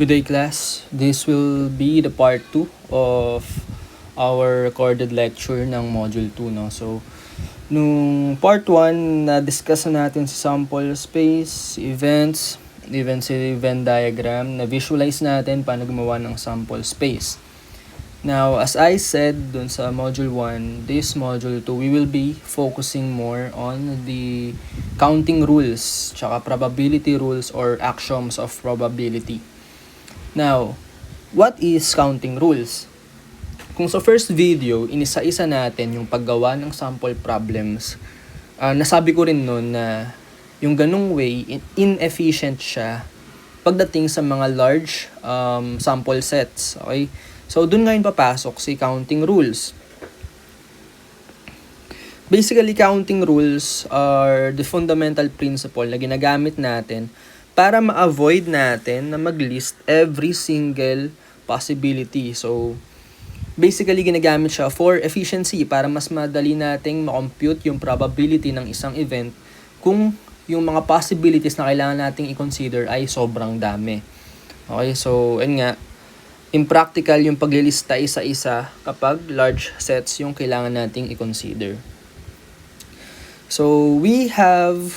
Good day, class. This will be the part 2 of our recorded lecture ng Module 2. No? So, nung part 1, na-discuss na natin si sample space, events, event diagram, na-visualize natin paano gumawa ng sample space. Now, as I said dun sa Module 1, this Module 2, we will be focusing more on the counting rules, tsaka probability rules or axioms of probability. Now, what is counting rules? Kung sa first video, inisa-isa natin yung paggawa ng sample problems, nasabi ko rin noon na yung ganung way, inefficient siya pagdating sa mga large sample sets. Okay? So, dun ngayon papasok si counting rules. Basically, counting rules are the fundamental principle na ginagamit natin para ma-avoid natin na mag-list every single possibility. So, basically, ginagamit siya for efficiency para mas madali nating ma-compute yung probability ng isang event kung yung mga possibilities na kailangan nating i-consider ay sobrang dami. Okay, so, yun nga, impractical yung paglilista isa-isa kapag large sets yung kailangan nating i-consider. So, we have,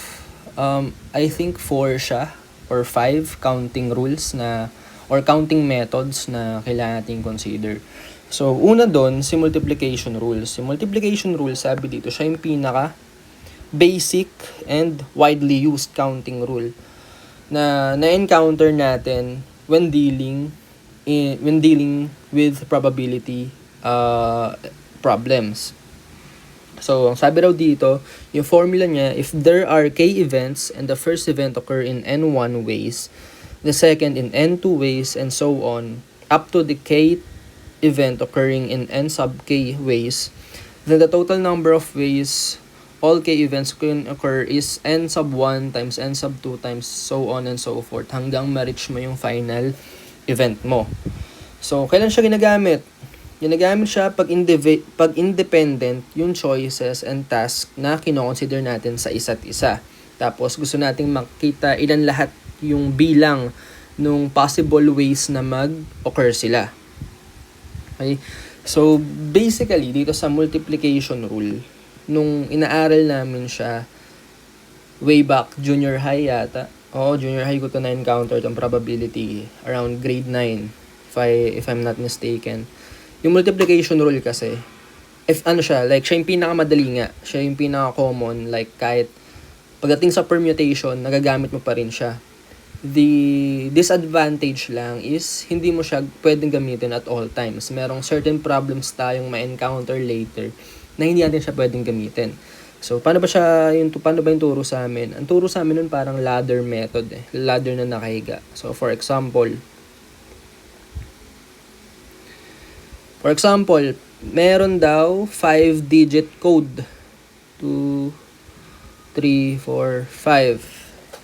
I think 4 siya or 5 counting rules na or counting methods na kailangan nating consider. So, una doon, si multiplication rules. Si multiplication rules, sabi dito, siya yung pinaka basic and widely used counting rule na na-encounter natin when dealing with probability problems. So, ang sabi raw dito, yung formula niya, if there are k events and the first event occur in n1 ways, the second in n2 ways, and so on, up to the k event occurring in n sub k ways, then the total number of ways all k events can occur is n sub 1 times n sub 2 times so on and so forth hanggang ma-reach mo yung final event mo. So, kailan siya ginagamit? Ginagamit siya pag independent yung choices and task na kino-consider natin sa isa't isa. Tapos gusto nating makita ilan lahat yung bilang nung possible ways na mag-occur sila. Okay? So, basically, dito sa multiplication rule, nung inaaral namin siya way back, junior high yata. Junior high ko to na-encounter itong probability around grade 9, if I'm not mistaken. Yung multiplication rule kasi, siya yung pinakamadali nga, siya yung pinaka-common, like kahit pagdating sa permutation, nagagamit mo pa rin siya. The disadvantage lang is, hindi mo siya pwedeng gamitin at all times. Merong certain problems tayong ma-encounter later na hindi natin siya pwedeng gamitin. So, paano ba yung turo sa amin? Ang turo sa amin nun parang ladder method, ladder na nakahiga. So, for example, meron daw 5-digit code. 2, 3, 4,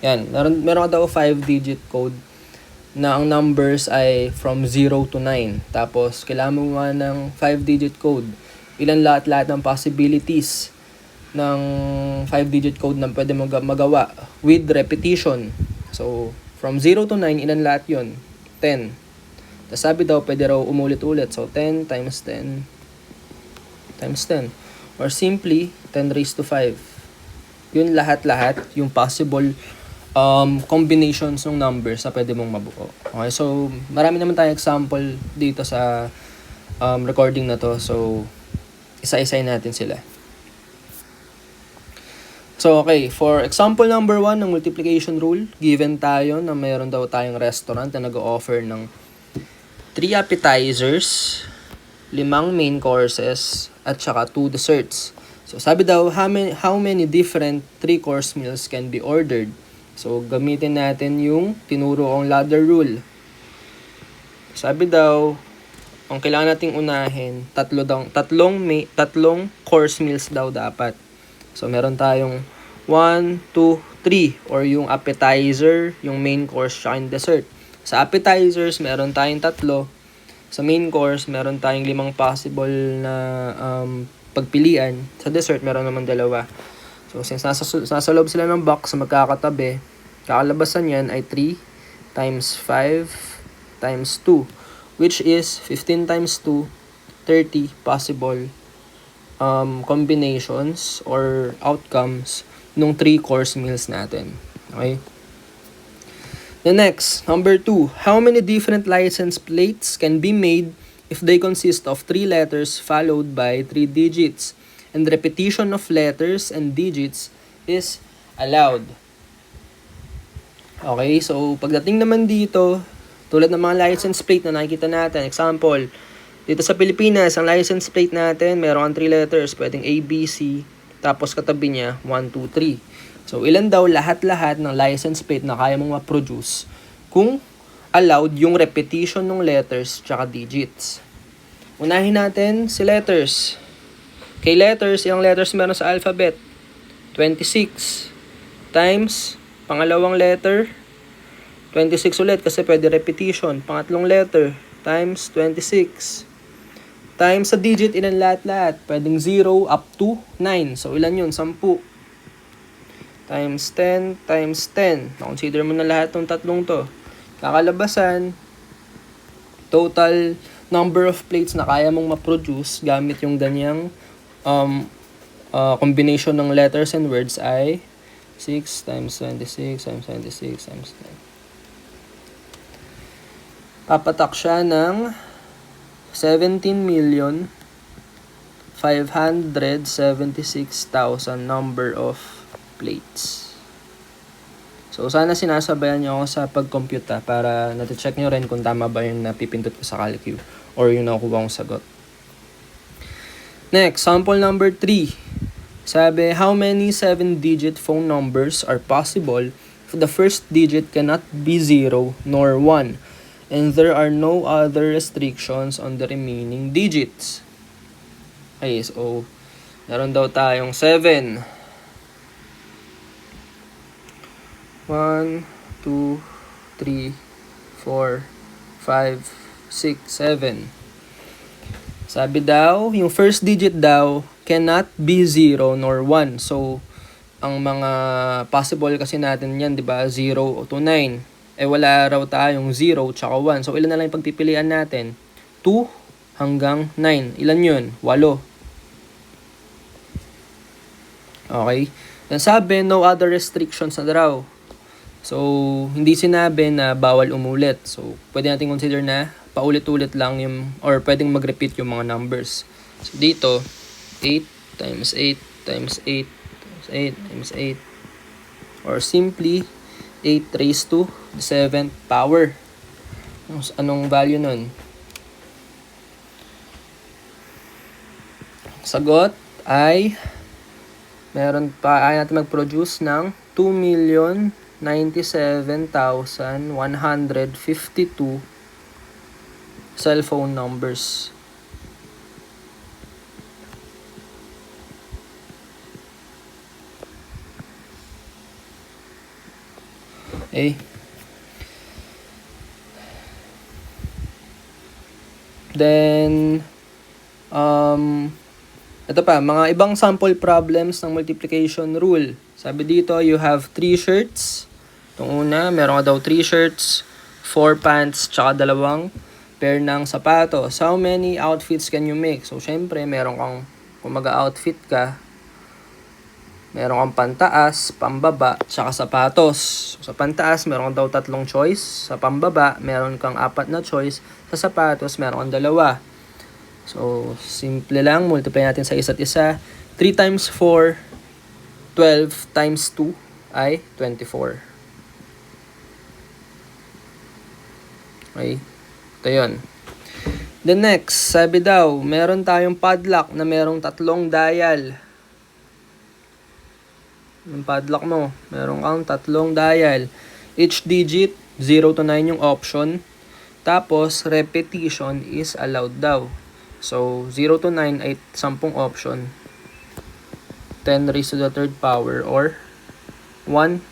5. Yan. Meron daw 5-digit code na ang numbers ay from 0 to 9. Tapos, kailangan mo ng 5-digit code. Ilan lahat ng possibilities ng 5-digit code na pwede mo magawa with repetition. So, from 0 to 9, ilan lahat yun? 10. Tapos sabi daw, pwede raw umulit-ulit. So, 10 times 10 times 10. Or simply, 10 raised to 5. Yun lahat-lahat, yung possible combinations ng numbers na pwede mong mabuo. Okay, so, marami naman tayong example dito sa recording na to. So, isa-isay natin sila. So, okay, for example number 1 ng multiplication rule, given tayo na mayroon daw tayong restaurant na nag-offer ng 3 appetizers, 5 main courses, at saka 2 desserts. So, sabi daw, how many different 3-course meals can be ordered? So, gamitin natin yung tinuro kong ladder rule. Sabi daw, ang kailangan nating unahin, tatlong course meals daw dapat. So, meron tayong 1, 2, 3, or yung appetizer, yung main course, saka yung dessert. Sa appetizers, meron tayong 3. Sa main course, meron tayong 5 possible na pagpilian. Sa dessert, meron naman 2. So, since nasa loob sila ng box, magkakatabi, kakalabasan yan ay 3 times 5 times 2, which is 15 times 2, 30 possible combinations or outcomes nung 3 course meals natin. Okay? The next, number 2, how many different license plates can be made if they consist of 3 letters followed by 3 digits, and repetition of letters and digits is allowed. Okay, so pagdating naman dito, tulad ng mga license plate na nakikita natin, example, dito sa Pilipinas, ang license plate natin, meron 3 letters, pwedeng A, B, C, tapos katabi niya, 1, 2, 3. So, ilan daw lahat-lahat ng license plate na kaya mong ma-produce kung allowed yung repetition ng letters tsaka digits. Unahin natin si letters. Kay letters, ilang letters meron sa alphabet? 26 times pangalawang letter, 26 ulit kasi pwede repetition. Pangatlong letter times 26 times sa digit, ilan lahat-lahat? Pwedeng 0 up to 9. So, ilan yun? 10. Times 10 times 10. Na-consider mo na lahat ng tatlong to. Kakalabasan, total number of plates na kaya mong ma-produce gamit yung ganyang combination ng letters and words ay 6 times 26 times 26 times 9. Papatak siya ng 17,576,000 number of plates. So, sana sinasabayan nyo ako sa pag-compute para nati-check nyo rin kung tama ba yung napipindot ko sa calcu or yung nakuha kong sagot. Next, sample number 3. Sabi, how many 7-digit phone numbers are possible if the first digit cannot be 0 nor 1 and there are no other restrictions on the remaining digits? Okay, so, meron daw tayong 7. 1, 2, 3, 4, 5, 6, 7. Sabi daw, yung first digit daw cannot be 0 nor 1. So, ang mga possible kasi natin yan, di ba? 0 to 9. Eh, wala raw tayong 0 tsaka 1. So, ilan na lang yung pagpipilian natin? 2 hanggang 9. Ilan yun? 8. Okay? Then sabi, no other restrictions na daw. So, hindi sinabi na bawal umulit. So, pwede natin consider na paulit-ulit lang yung, or pwedeng mag-repeat yung mga numbers. So, dito, 8 times 8 times 8 times 8 times 8. Or simply, 8 raised to the 7th power. Anong value nun? Sagot ay, meron pa, ay natin mag-produce ng 2,097,152 cellphone numbers. Okay. Then, ito pa, mga ibang sample problems ng multiplication rule. Sabi dito, you have 3 shirts. Itong una, meron ka daw 3 shirts, 4 pants, tsaka 2 pair ng sapatos. How many outfits can you make? So, syempre, meron kang, kung mag-outfit ka, meron kang pantaas, pambaba, tsaka sapatos. So, sa pantaas, meron kang daw 3 choice. Sa pambaba, meron kang 4 na choice. Sa sapatos, meron kang 2. So, simple lang. Multiply natin sa isa't isa. 3 times 4, 12 times 2 ay 24. Okay. Ito yun. The next, sabi daw, meron tayong padlock na merong 3 dial. Yung padlock mo, meron kang 3 dial. Each digit, 0 to 9 yung option. Tapos, repetition is allowed daw. So, 0 to 9 ay 10 option. 10 raised to the 3rd power or 1,000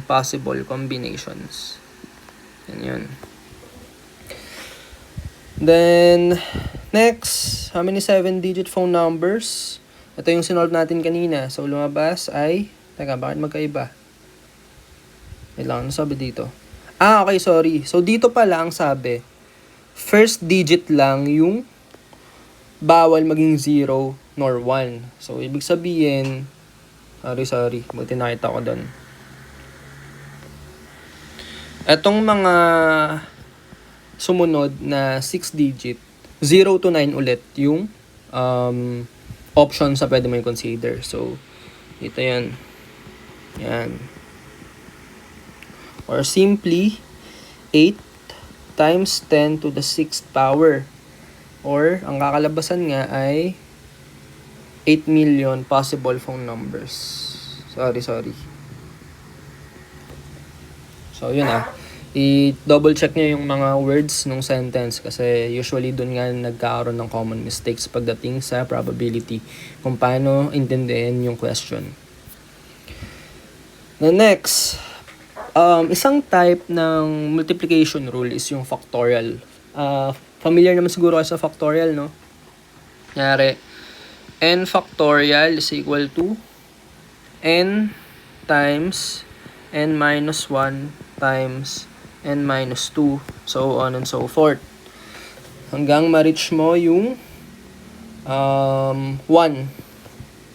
possible combinations. Yan yun. Then, next, how many 7-digit phone numbers? Ito yung sinolve natin kanina. So, lumabas ay, teka, bakit magkaiba? Wait lang, ano sabi dito? Okay, sorry. So, dito pala ang sabi, first digit lang yung bawal maging 0 nor 1. So, ibig sabihin, sorry. Buti nakita ko doon. Etong mga sumunod na 6 digit, 0 to 9 ulit yung options na pwede mo i-consider. So, ito yan. Yan. Or simply, 8 times 10 to the 6th power. Or, ang kakalabasan nga ay 8 million possible phone numbers. Sorry. So, yun i-double check nyo yung mga words ng sentence kasi usually dun nga nagkakaroon ng common mistakes pagdating sa probability kung paano intindihin yung question. The next, isang type ng multiplication rule is yung factorial. Familiar naman siguro kayo sa factorial, no? Kunyari, n factorial is equal to n times n minus 1 times n minus 2, so on and so forth. Hanggang ma-reach mo yung 1.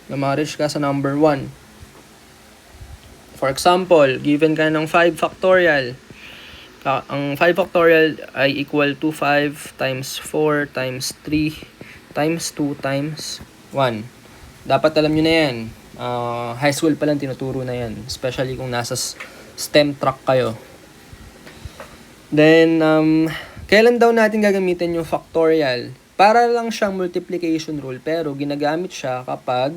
Na ma-reach ka sa number 1. For example, given ka ng 5 factorial. Ang 5 factorial ay equal to 5 times 4 times 3 times 2 times 1. Dapat alam nyo na yan. High school pa lang tinuturo na yan. Especially kung nasa STEM track kayo. Then, kailan daw natin gagamitin yung factorial? Para lang siyang multiplication rule pero ginagamit siya kapag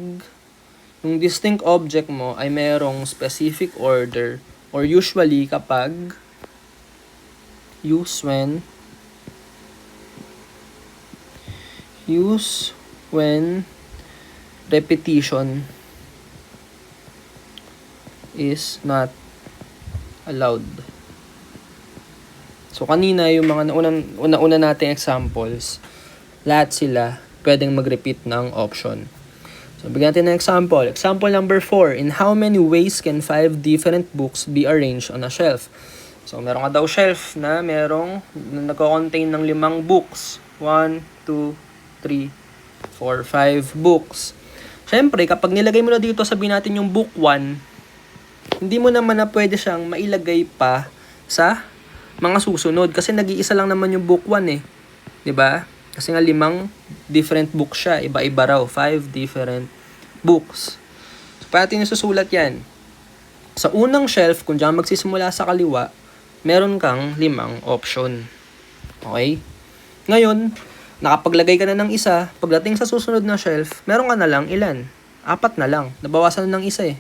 yung distinct object mo ay merong specific order or usually kapag when repetition is not allowed. So, kanina yung mga una nating examples, lahat sila pwedeng mag-repeat ng option. So, bigyan natin ng example. Example number 4. In how many ways can 5 different books be arranged on a shelf? So, meron ka daw shelf na nagko-contain ng 5 books. 1, 2, 3, 4, 5 books. Siyempre, kapag nilagay mo na dito, sabihin natin yung book 1, hindi mo naman na pwede siyang mailagay pa sa mga susunod. Kasi nag-iisa lang naman yung book 1 eh. 'Di ba? Kasi nga 5 different books siya. Iba-iba raw. 5 different books. So, paano natin susulat yan? Sa unang shelf, kung diyan magsisimula sa kaliwa, meron kang 5 option. Okay? Ngayon, nakapaglagay ka na ng isa, pagdating sa susunod na shelf, meron ka na lang ilan? 4 na lang. Nabawasan na ng isa eh.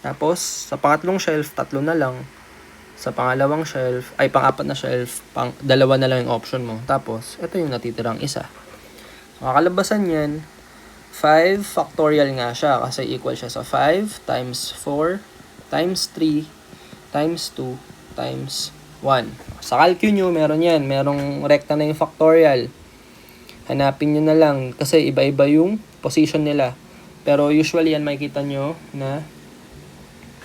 Tapos, sa pangatlong shelf, 3 na lang. Sa pangalawang shelf, pang-4 na shelf, 2 na lang yung option mo. Tapos, ito yung natitirang isa. So, kakalabasan yan, 5 factorial nga siya kasi equal siya sa 5 times 4 times 3 times 2 times 1. Sa calcu nyo, meron yan. Merong rekta na yung factorial. Hanapin nyo na lang kasi iba-iba yung position nila. Pero usually yan makikita nyo na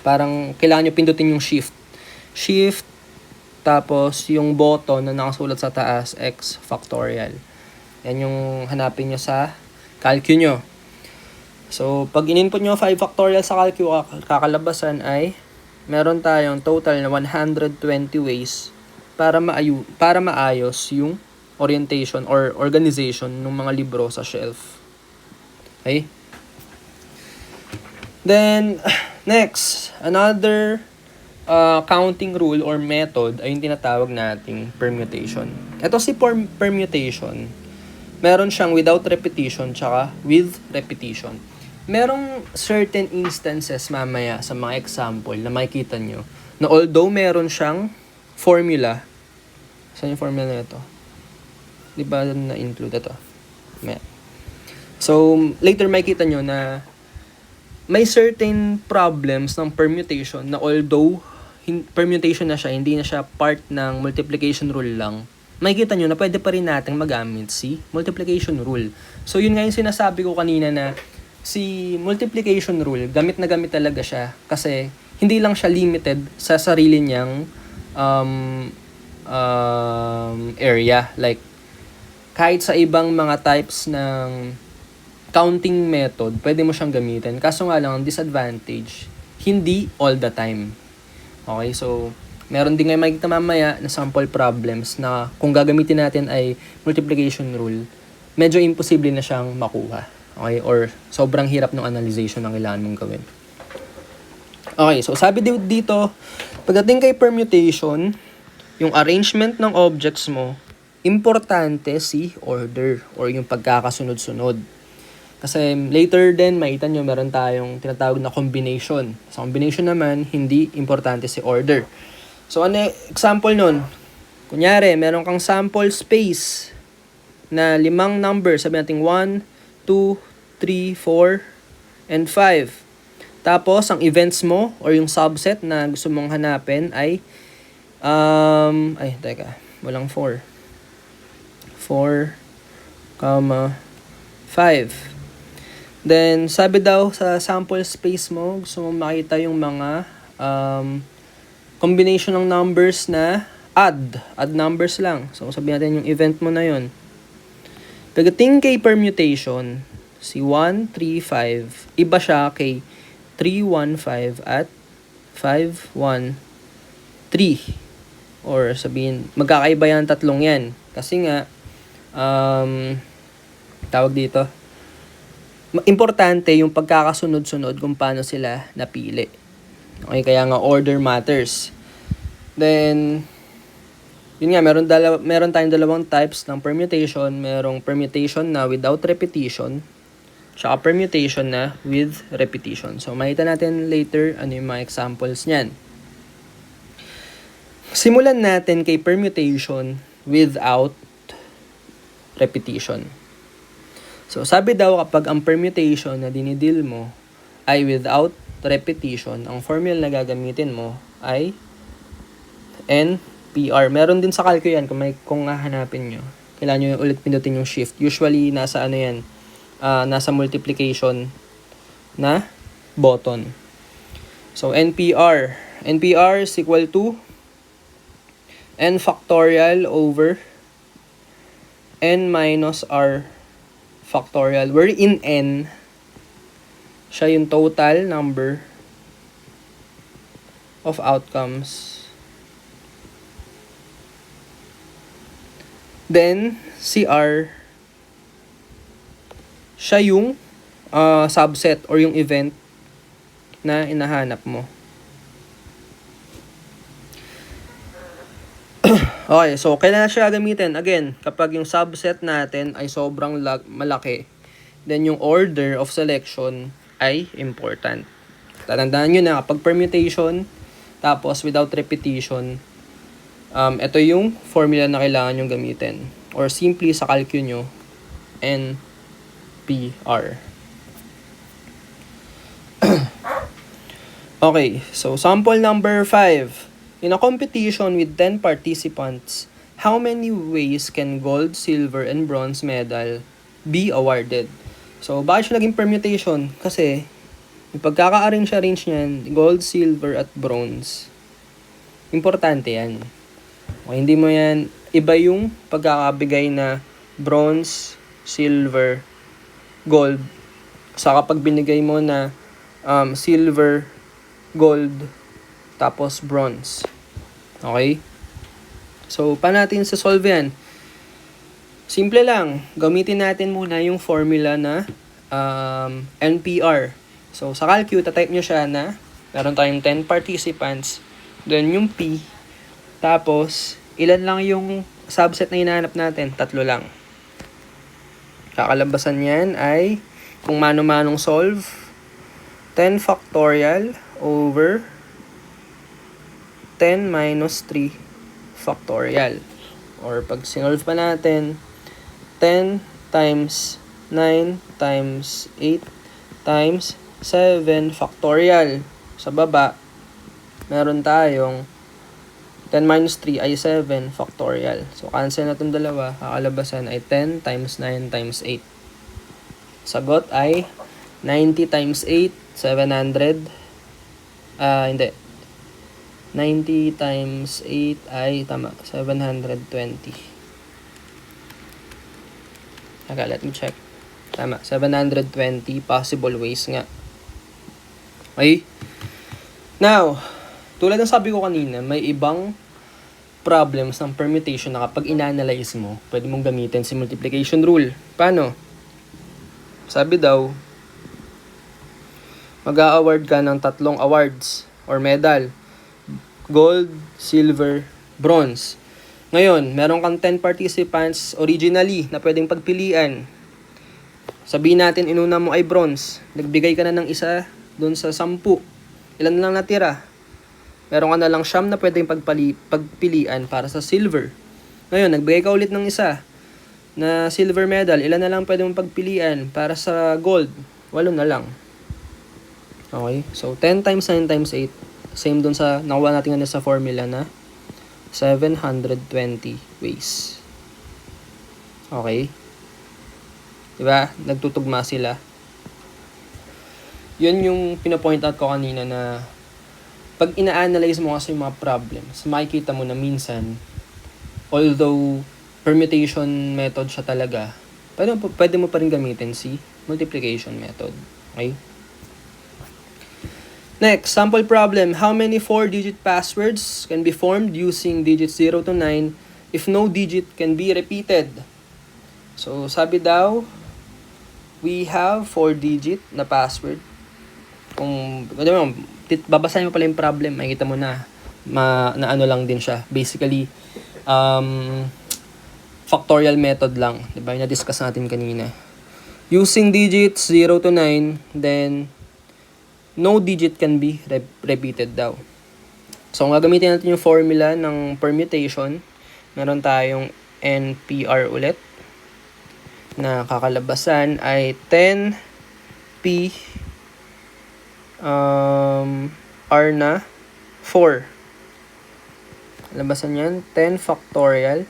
parang kailangan nyo pindutin yung shift. Shift, tapos yung button na nakasulat sa taas, x factorial. Yan yung hanapin nyo sa calcu nyo. So, pag in-input nyo 5 factorial sa calcu, kakalabasan ay meron tayong total na 120 ways para maayos yung orientation or organization ng mga libro sa shelf. Okay? Then, next, another counting rule or method ay yung tinatawag nating permutation. Ito si permutation, meron siyang without repetition tsaka with repetition. Merong certain instances mamaya sa mga example na makikita nyo na although meron siyang formula. Saan yung formula na ito? Di ba na-include ito? So, later makikita nyo na may certain problems ng permutation na although permutation na siya, hindi na siya part ng multiplication rule lang, makikita nyo na pwede pa rin natin magamit si multiplication rule. So, yun nga yung sinasabi ko kanina na si multiplication rule, gamit na gamit talaga siya kasi hindi lang siya limited sa sarili niyang area. Like, kahit sa ibang mga types ng counting method, pwede mo siyang gamitin. Kaso nga lang, ang disadvantage, hindi all the time. Okay, so, meron din ngayon makikita mamaya na sample problems na kung gagamitin natin ay multiplication rule, medyo imposible na siyang makuha. Okay, or sobrang hirap ng analyzation ang kailangan mong gawin. Okay, so sabi dito, pagdating kay permutation, yung arrangement ng objects mo, importante si order or yung pagkakasunod-sunod. Kasi later din, makita nyo, meron tayong tinatawag na combination. Sa combination naman, hindi importante si order. So, ano example nun? Kunyari, meron kang sample space na 5 numbers. Sabi natin 1, 2, 3, 4, and 5. Tapos, ang events mo or yung subset na gusto mong hanapin ay walang 4. 4, 5. Then, sabi daw sa sample space mo, gusto mong makita yung mga combination ng numbers na add numbers lang. So, sabihin natin yung event mo na yun. Pagdating kay permutation, si 1, 3, 5, iba siya kay 3, 1, 5 at 5, 1, 3. Or sabihin, magkakaiba yan tatlong yan. Kasi nga, tawag dito, importante yung pagkakasunod-sunod kung paano sila napili. Okay, kaya nga order matters. Then, yun nga, meron tayong dalawang types ng permutation. Merong permutation na without repetition, tsaka permutation na with repetition. So, makita natin later ano yung mga examples niyan. Simulan natin kay permutation without repetition. So, sabi daw kapag ang permutation na dinidil mo ay without repetition, ang formula na gagamitin mo ay NPR. Meron din sa calco yan kung hahanapin nyo. Kailangan nyo ulit pindutin yung shift. Usually, nasa nasa multiplication na button. So, NPR. NPR is equal to n factorial over n minus r factorial. Where in n, siya yung total number of outcomes. Then, CR, siya yung subset or yung event na inahanap mo. Okay, so kailan siya gamitin? Again, kapag yung subset natin ay sobrang malaki, then yung order of selection ay important. Tatandaan nyo na kapag permutation, tapos without repetition, ito yung formula na kailangan nyo gamitin. Or simply sa calcu nyo, NPR. Okay, so sample number 5. In a competition with 10 participants, how many ways can gold, silver, and bronze medal be awarded? So, bakit siya naging permutation? Kasi, yung pagkaka-arrange niyan, gold, silver, at bronze, importante yan. O, hindi mo yan, iba yung pagkakabigay na bronze, silver, gold. Sa kapag binigay mo na silver, gold, tapos bronze. Okay? So, paano natin sa-solve yan? Simple lang. Gamitin natin muna yung formula na NPR. So, sa calcu, tatype nyo siya na meron tayong 10 participants. Then, yung P. Tapos, ilan lang yung subset na hinahanap natin? 3 lang. Kakalabasan yan ay, kung mano-manong solve, 10 factorial over 10 minus 3 factorial. Or pag sinolve pa natin, 10 times 9 times 8 times 7 factorial. Sa baba, meron tayong 10 minus 3 ay 7 factorial. So, cancel na itong dalawa. Kakalabasan ay 10 times 9 times 8. Sagot ay 90 times 8, 700. Hindi. 90 times 8 ay, tama, 720. Okay, let me check. Tama, 720 possible ways nga. Okay? Now, tulad ng sabi ko kanina, may ibang problems ng permutation na kapag ina-analyze mo, pwede mong gamitin si multiplication rule. Paano? Sabi daw, mag-a-award ka ng 3 awards or medal. Gold, silver, bronze. Ngayon, meron kang 10 participants originally na pwedeng pagpilian. Sabihin natin, inuna mo ay bronze. Nagbigay ka na ng isa doon sa 10. Ilan na lang natira? Meron ka na lang 9 na pwedeng pagpilian para sa silver. Ngayon, nagbigay ka ulit ng isa na silver medal. Ilan na lang pwedeng pagpilian para sa gold? 8 na lang. Okay? So, 10 times 9 times 8. Same dun sa nakuha natin sa formula na 720 ways. Okay? Diba? Nagtutugma sila. Yun yung pinapoint out ko kanina na pag ina-analyze mo kasi yung mga problems, makikita mo na minsan, although permutation method siya talaga, pwede mo pa rin gamitin si multiplication method. Okay? Next, sample problem. How many 4-digit passwords can be formed using digits 0 to 9 if no digit can be repeated? So, sabi daw, we have 4-digit na password. Kung babasahin mo pala yung problem, makikita mo na ano lang din siya. Basically, factorial method lang. Diba? Yung na-discuss natin kanina. Using digits 0 to 9, then no digit can be repeated daw. So, kung gagamitin natin yung formula ng permutation, meron tayong NPR ulit na kakalabasan ay 10P R na 4. Labasan yan, 10 factorial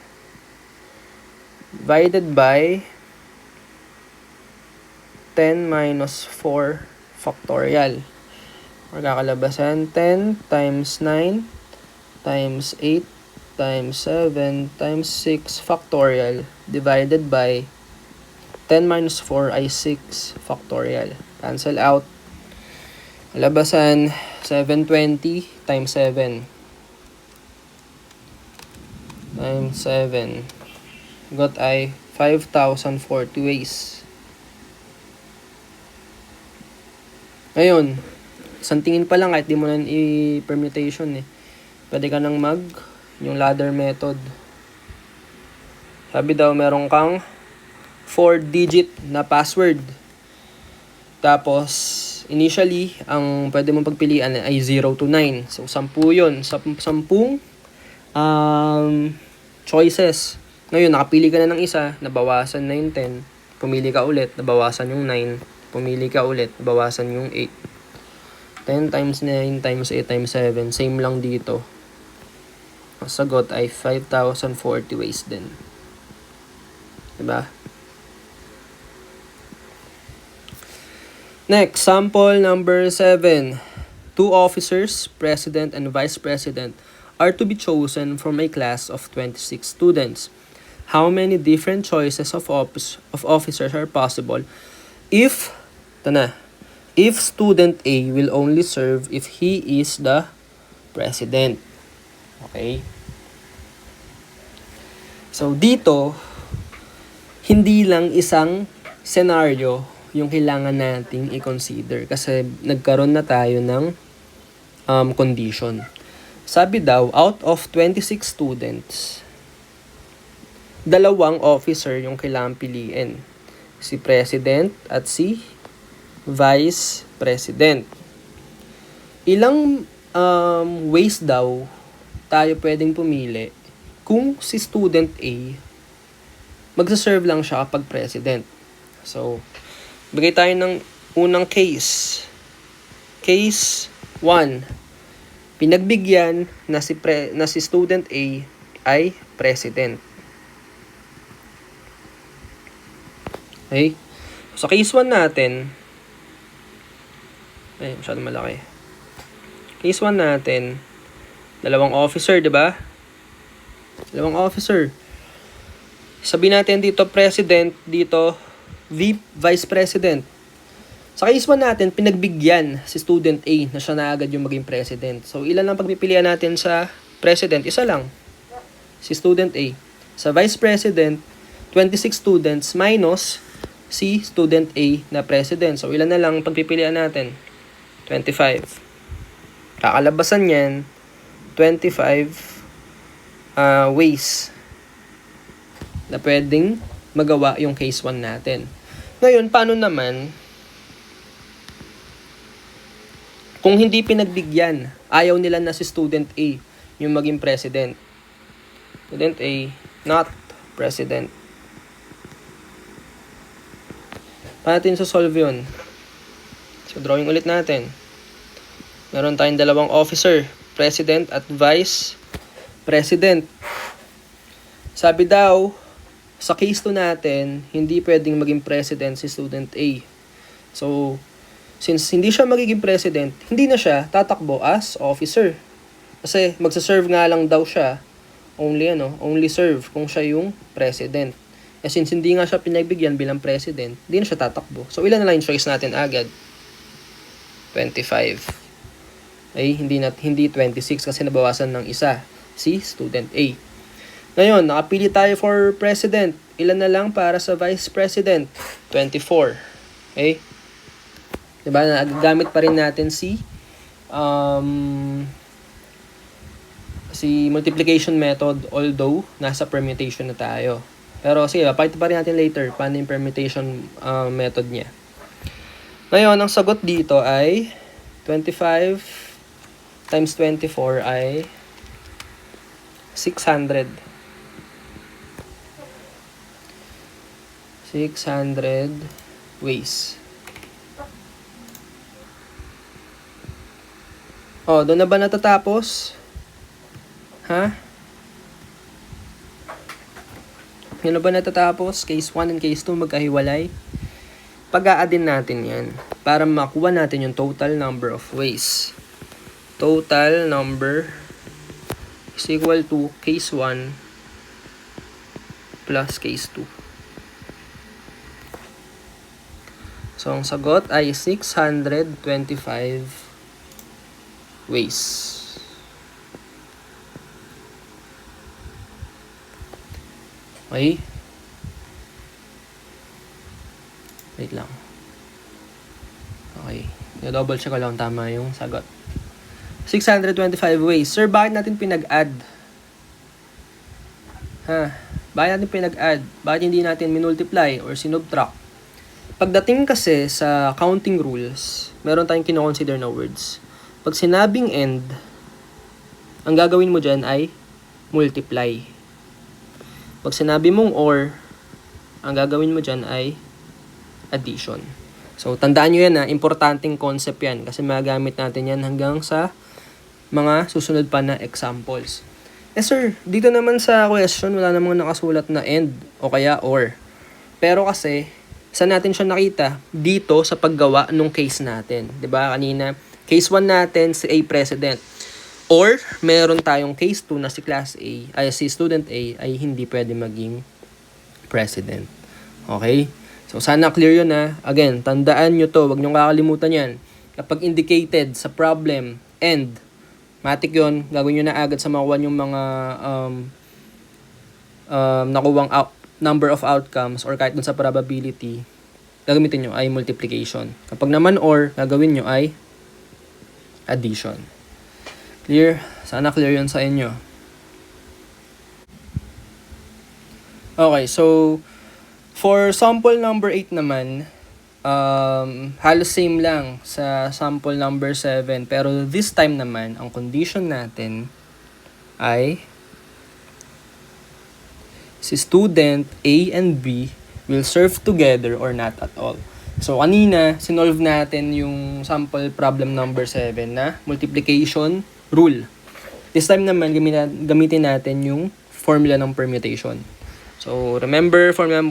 divided by 10 minus 4 factorial. Magkakalabasan 10 times 9 times 8 times 7 times 6 factorial divided by 10 minus 4 ay 6 factorial. Cancel out. Labasan 720 times 7 times 7 got ay 5,040 ways. Ngayon, isang tingin pa lang kahit di mo na i-permutation pwede ka nang yung ladder method. Sabi daw meron kang 4-digit na password. Tapos, initially, ang pwede mong pagpilian ay 0 to 9. So, 10 yun. 10 choices. Ngayon, nakapili ka na ng isa, nabawasan na yung 10. Pumili ka ulit, nabawasan yung 9. Pumili ka ulit, nabawasan yung 8. 10 times 9 times 8 times 7. Same lang dito. Ang sagot ay 5,040 ways din. Diba? Next, sample number 7. 2 officers, president and vice president, are to be chosen from a class of 26 students. How many different choices of officers are possible if student A will only serve if he is the president? Okay? So, dito, hindi lang isang scenario yung kailangan nating i-consider kasi nagkaroon na tayo ng condition. Sabi daw, out of 26 students, 2 officer yung kailangan piliin. Si president at si vice president. Ilang ways daw tayo pwedeng pumili kung si student A magsaserve lang siya kapag president. So, bigay tayo ng unang case. Case 1. Pinagbigyan na si student A ay president. Okay? So, case 1 natin, masyadong malaki. Case 1 natin, Dalawang officer, di ba? Dalawang officer. Sabihin natin dito president, dito vice president. Sa case 1 natin, pinagbigyan si student A na siya na agad yung maging president. So, ilan lang pagpipilian natin sa president? Isa lang. Si student A. Sa vice president, 26 students minus si student A na president. So, ilan na lang pagpipilian natin? 25. Kakalabasan yan, 25 ways na pwedeng magawa yung case 1 natin. Ngayon, paano naman kung hindi pinagbigyan, ayaw nila na si student A yung maging president? Student A, not president. Paano natin solve yun? So, drawing ulit natin. Meron tayong dalawang officer, president at vice president. Sabi daw, sa case 2 natin, hindi pwedeng maging president si student A. So, since hindi siya magiging president, hindi na siya tatakbo as officer. Kasi magsaserve nga lang daw siya, only serve kung siya yung president. Eh since hindi nga siya pinagbigyan bilang president, hindi na siya tatakbo. So, ilan na lang yung choice natin agad? 25. Ay, hindi 26 kasi nabawasan ng isa, si student A. Ngayon, nakapili tayo for president. Ilan na lang para sa vice president? 24. Okay? Diba? Nagagamit pa rin natin si multiplication method, although nasa permutation na tayo. Pero sige, pakita pa rin natin later paano yung permutation method niya. Ngayon, ang sagot dito ay 25 times 24 ay 600. 600 ways. Oh, doon na ba natatapos? Ha? Doon na ba natatapos? Case 1 and case 2 magkahiwalay? Pag-a-addin natin yan para makuha natin yung total number of ways. Total number is equal to case 1 plus case 2. So, ang sagot ay 625 ways. Okay? Wait lang. Okay. I-double check ko lang tama yung sagot. 625 ways. Sir, bakit natin pinag-add? Bakit natin pinag-add? Bakit hindi natin minultiply or sinubtract? Pagdating kasi sa counting rules, meron tayong kino-consider na words. Pag sinabing and, ang gagawin mo dyan ay multiply. Pag sinabi mong or, ang gagawin mo dyan ay addition. So, tandaan nyo yan importanteng concept yan kasi magagamit natin yan hanggang sa mga susunod pa na examples. Sir, dito naman sa question, wala namang nakasulat na and o kaya or. Pero kasi, saan natin siya nakita? Dito sa paggawa ng case natin. 'Di ba? Kanina, case 1 natin si A president. Or meron tayong case 2 na si class A, ay si student A ay hindi pwede maging president. Okay? So sana clear 'yun Again, tandaan niyo 'to, 'wag niyo kakalimutan 'yan. Kapag indicated sa problem and matik 'yun, gagawin niyo na agad sa makuha yung mga nakuwang number of outcomes or kahit dun sa probability, gagamitin nyo ay multiplication. Kapag naman or, gagawin nyo ay addition. Clear? Sana clear yun sa inyo. Okay, so for sample number 8 naman, halos same lang sa sample number 7. Pero this time naman, ang condition natin ay si student A and B will serve together or not at all. So, kanina, sinolve natin yung sample problem number 7 na multiplication rule. This time naman, gamitin natin yung formula ng permutation. So, remember, formula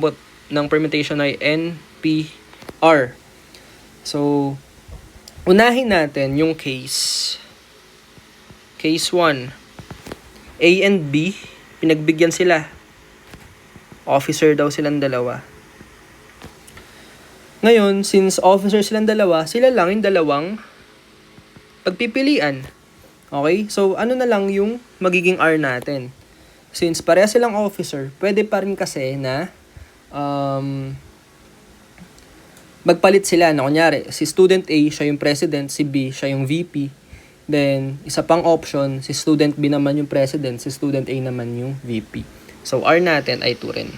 ng permutation ay NPR. So, unahin natin yung case Case 1. A and B, pinagbigyan sila. Officer daw silang dalawa. Ngayon, since officer silang dalawa, sila lang yung dalawang pagpipilian. Okay? So, ano na lang yung magiging R natin? Since pareha silang officer, pwede pa rin kasi na magpalit sila na kunyari, si student A, siya yung president, si B, siya yung VP. Then, isa pang option, si student B naman yung president, si student A naman yung VP. So, R natin ay 2 rin.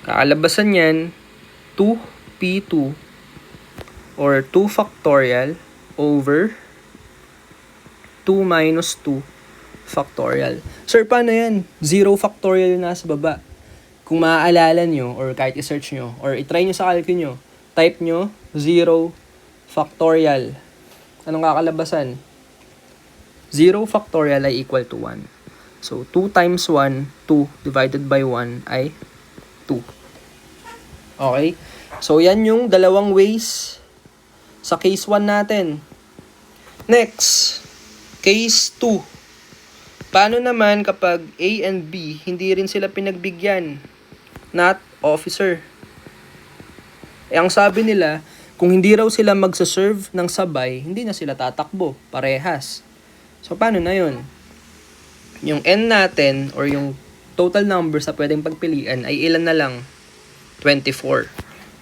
Kakalabasan yan, 2P2 or 2 factorial over 2 minus 2 factorial. Sir, paano yan? 0 factorial yung nasa baba. Kung maaalala nyo, or kahit i-search nyo, or i-try nyo sa calcul nyo, type nyo 0 factorial. Anong kakalabasan? 0 factorial ay equal to 1. So, 2 times 1, 2 divided by 1 ay 2. Okay? So, yan yung dalawang ways sa case 1 natin. Next, case 2. Paano naman kapag A and B, hindi rin sila pinagbigyan? Not officer. Ang sabi nila, kung hindi raw sila magsaserve ng sabay, hindi na sila tatakbo, parehas. So, paano na yun? Yung N natin, or yung total number sa pwedeng pagpilian, ay ilan na lang? 24.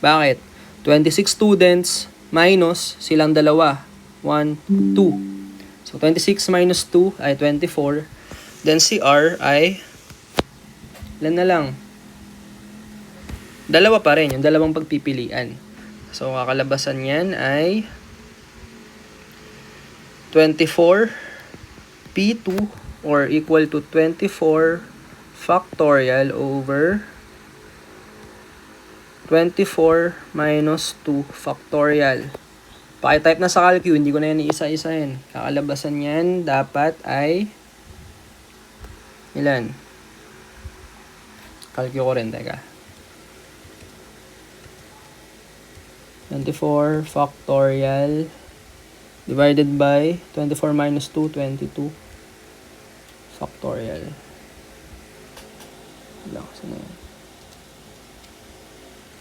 Bakit? 26 students minus silang dalawa. 1, 2. So, 26 minus 2 ay 24. Then, si R ay ilan na lang? Dalawa pa rin, yung dalawang pagpipilian. So, kakalabasan yan ay 24 P2 or equal to 24 factorial over 24 minus 2 factorial. Pakitype na sa calcul, hindi ko na yan iisa-isahin. Kakalabasan yan dapat ay ilan? Calcul ko rin, teka. 24 factorial divided by 24 minus 2, 22 factorial.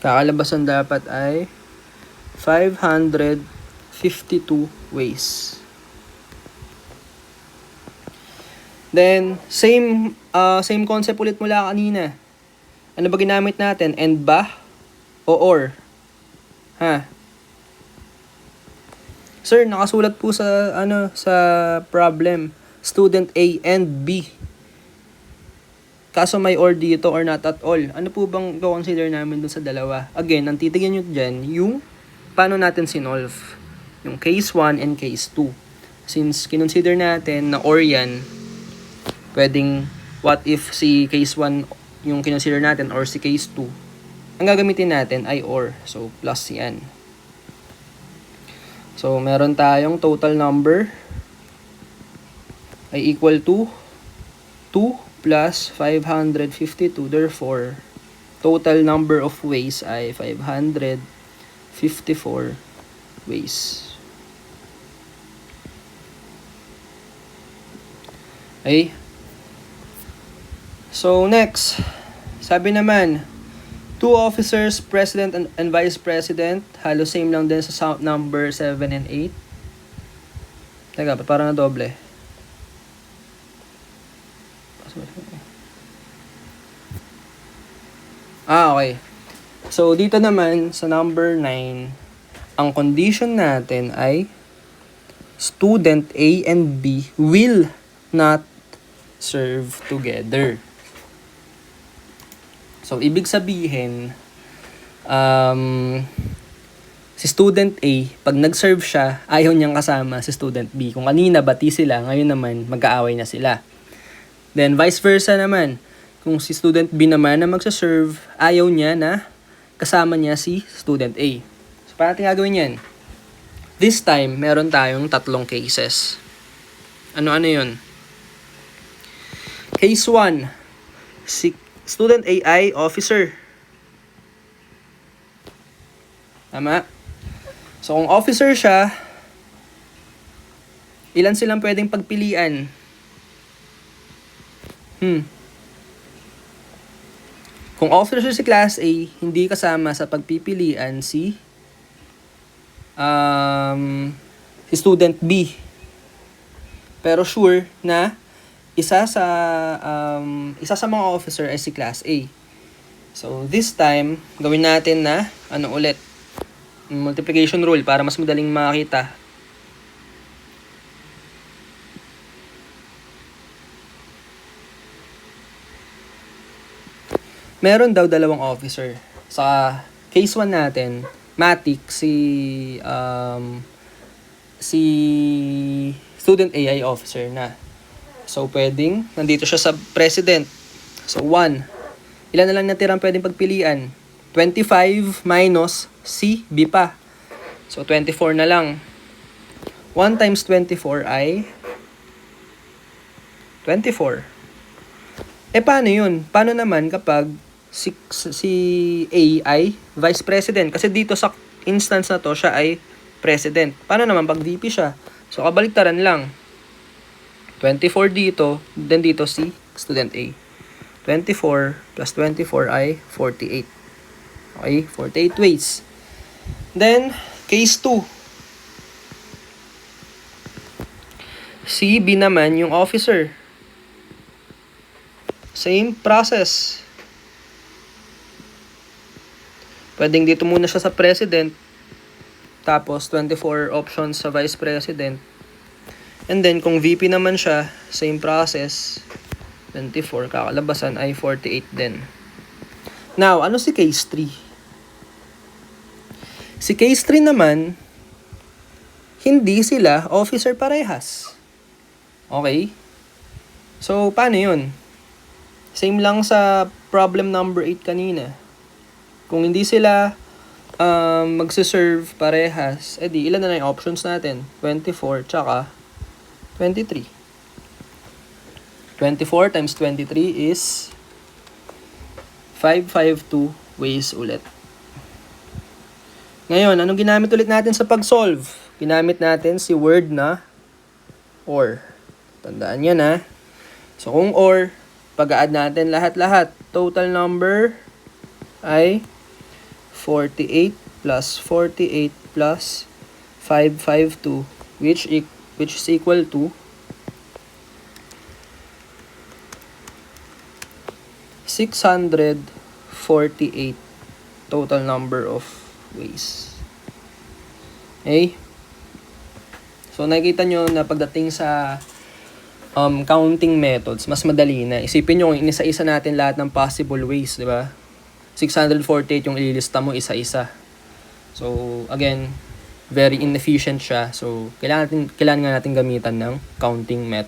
Kakalabasan dapat ay 552 ways. Then, same concept ulit mula kanina. Ano ba ginamit natin? And ba? O or? Ha? Sir, nakasulat po sa sa problem, student A and B. Kaso may or dito or not at all. Ano po bang consider namin dun sa dalawa? Again, ang titignan nyo dyan, yung paano natin sinolve. Yung case 1 and case 2. Since kinonsider natin na or yan, pwedeng what if si case 1 yung kinonsider natin or si case 2, ang gagamitin natin ay or. So, plus yan. So, meron tayong total number ay equal to 2 plus 552. Therefore, total number of ways ay 554 ways. Okay? So, next. Sabi naman, 2 officers, president and vice president. Halos same lang din sa number 7 and 8. Teka, parang na doble. Okay. So, dito naman sa number 9, ang condition natin ay student A and B will not serve together. So, ibig sabihin, si student A, pag nag-serve siya, ayaw niyang kasama si student B. Kung kanina, bati sila, ngayon naman, mag-aaway na sila. Then, vice versa naman. Kung si student B naman na magsaserve, ayaw niya na kasama niya si student A. So, paano natin gagawin yan? This time, meron tayong 3 cases. Ano-ano yun? Case 1, si student A ay officer. Tama? So, kung officer siya, Ilan silang pwedeng pagpilian? Kung officer si Class A, hindi kasama sa pagpipilian si student B. Pero sure na isa sa mga officer ay si Class A. So this time, gawin natin na multiplication rule para mas madaling makita. Meron daw dalawang officer. Sa case 1 natin, Matic, si student A ay officer na. So, pwedeng, nandito siya sa president. So, 1. Ilan na lang natirang pwedeng pagpilian? 25 minus si B pa. So, 24 na lang. 1 times 24 ay 24. Paano yun? Paano naman kapag si A ay vice president? Kasi dito sa instance na to, siya ay president. Paano naman pag VP siya? So, kabaliktaran lang. 24 dito, then dito si student A. 24 plus 24 ay 48. Okay, 48 ways. Then, case 2. Si B naman yung officer. Same process. Pwedeng dito muna siya sa president. Tapos, 24 options sa vice president. And then, kung VP naman siya, same process. 24, kakalabasan ay 48 din. Now, ano si case 3? Si case 3 naman, hindi sila officer parehas. Okay? So, paano yun? Same lang sa problem number 8 kanina. Kung hindi sila magsiserve parehas, edi ilan na lang yung options natin? 24 tsaka 23. 24 times 23 is 552 ways ulit. Ngayon, anong ginamit ulit natin sa pag-solve? Ginamit natin si word na OR. Tandaan yan ha. So, kung OR, pag-add natin lahat-lahat. Total number ay 48 plus 48 plus 552 which is equal to 648 total number of ways. Okay? So, nakikita nyo na pagdating sa counting methods, mas madali na. Isipin nyo kung inisa-isa natin lahat ng possible ways, di ba? 648 yung ililista mo isa-isa. So, again, very inefficient siya. So, kailangan nga natin gamitan ng counting method.